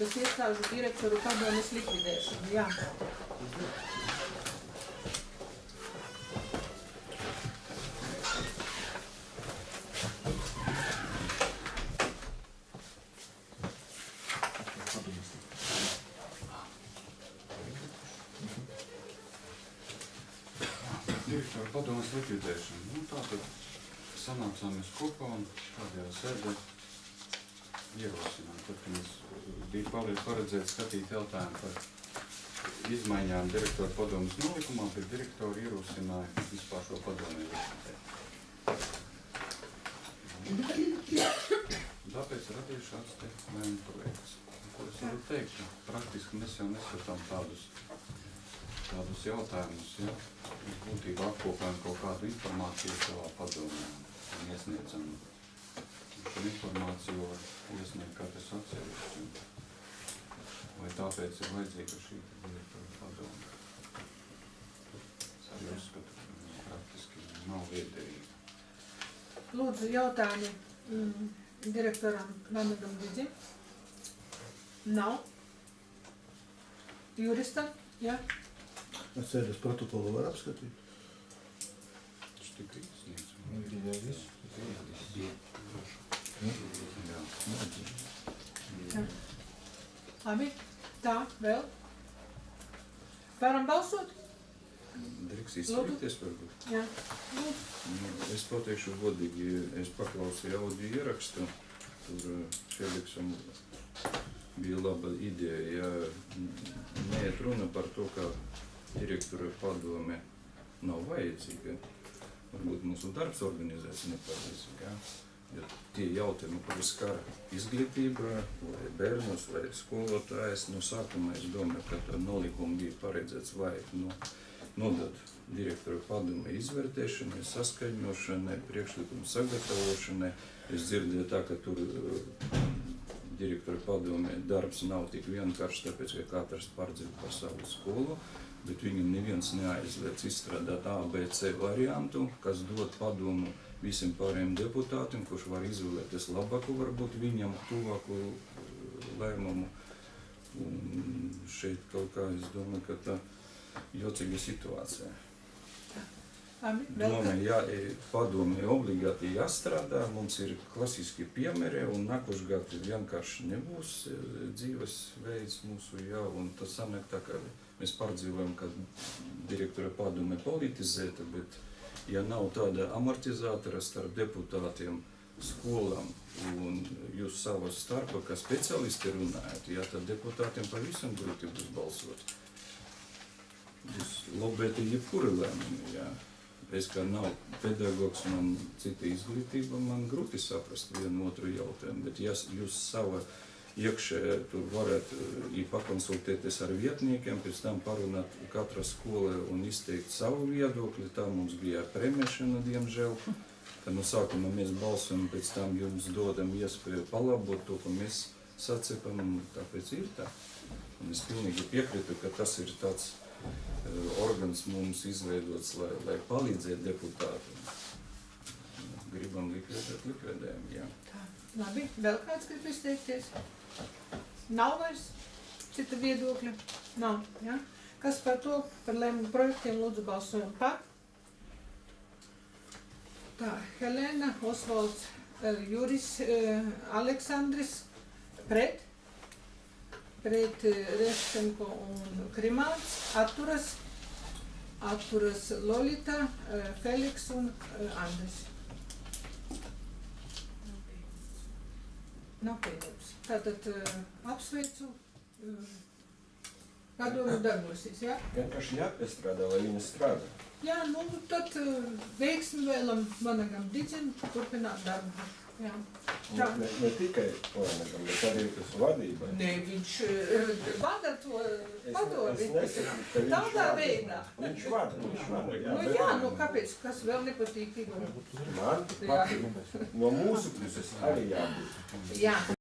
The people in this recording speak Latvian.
izglītības iestāžu direktoru padomes likvidēšanu. Jā. Direktora padomes likvidēšana. Nu, tātad sanācāmies kopā un šādajā sēdē ierosinām. Tad, kad mums bija paredzēts skatīt jautājumu par izmaiņām direktora padomes nolikumā, bet direktori ierosināja vispār šo padomu likvidēt. Tāpēc radīja šāds te mēmu projekts. Ko es varu teikt, ka praktiski mēs jau neskatām tādus jautājumus, ja? Mēs būtībā apkopējam kaut kādu informāciju savā padomē un iesniedzam. Šo informāciju var iesniegt katrs atsevišķi. Vai tāpēc ir vajadzīga šī direktora padome? Es arī uzskatu, ka praktiski nav liederīga. Lūdzu, jautājumi direktoram Lamedam Didzim? Nav. Juristam? Jā. Sēdes protokolu var apskatīt? Tas tika iesniegts. Jā. Labi. Tā, vēl. Varam balsot? Drīkst izteikties varbūt? Jā. Es pateikšu godīgi, es paklausīju audio ierakstu, tur Feliksam bija laba ideja, ja neiet runa par to, ka direktora padome nav vajadzīga. Varbūt mūsu darbs organizēts nepareizi, ja? Jo tie jautājumi, kuri skar izglītība, vai bērnus, vai skolotājs, no sākumā es domāju, ka tā nolikuma bija paredzēts vajag nodot direktora padome izvērtēšanai, saskaņošanai, priekšlikumu sagatavošanai. Es dzirdēju tā, ka tur direktora padome darbs nav tik vienkārši, tāpēc, ka katrs pārdzīv par savu skolu, bet viņam neviens neaizliedz izstrādāt A, B, C variantu, kas dod padomu visiem pārējiem deputātiem, kurš var izvēlēties labāku, varbūt viņam tuvāku lēmumu. Un šeit kaut kā, es domāju, ka tā jocīga situācija. Domāju, padomi obligāti jāstrādā, mums ir klasiski piemēri, un nākošgad vienkārši nebūs dzīves veids mūsu, jā, un tas sanāk tā, ka mēs pārdzīvojam, ka direktora padome politizēta, bet ja nav tāda amortizātora starp deputātiem, skolām un jūs savas starpā, kā speciālisti runājat, ja tad deputātiem pavisam grūti būs balsot. Jūs lobēti jebkura lēmumi, jā. Es kā nav pedagogs, man cita izglītība, man grūti saprast vienu otru jautājumu, bet ja jūs sava iekšē tur varat pakonsultēties ar vietniekiem, pēc tam parunāt katra skola un izteikt savu viedokli, tā mums bija premēšana, diemžēl, ka no sākuma mēs balsojam, pēc tam jums dodam iespēju palabot to, ko mēs sacepam, un tāpēc ir tā. Un es pilnīgi piekrītu, ka tas ir tāds organs mums izveidots, lai palīdzētu deputātiem. Gribam likvidējam, jā. Tā, labi. Vēl kāds grib izteikties? Nav vairs cita viedokļa? Nav, jā? Kas par to, par lēmumu projektiem lūdzu balsojam par? Tā, Helēna, Osvalds, Juris, Aleksandris, pret Reštenko un Krimāns, atturas Lolita, Feliks un Andris. Nav pieņems. Tātad apsveicu, padomu darbosies, jā? Vienkārši jāpiestrādā, lai viņas strādā. Jā, nu tad veiksmi vēlam Vanagam Didzim turpināt darbu. Jā. Ne tikai Vanagam, bet arī tas vadībai. Nē, viņš vada to padomi. Tādā veidā. Viņš vada. Nu jā, nu kāpēc, kas vēl nepatīk Igoram? Man patīk. No mūsu puses arī jābūt. Jā.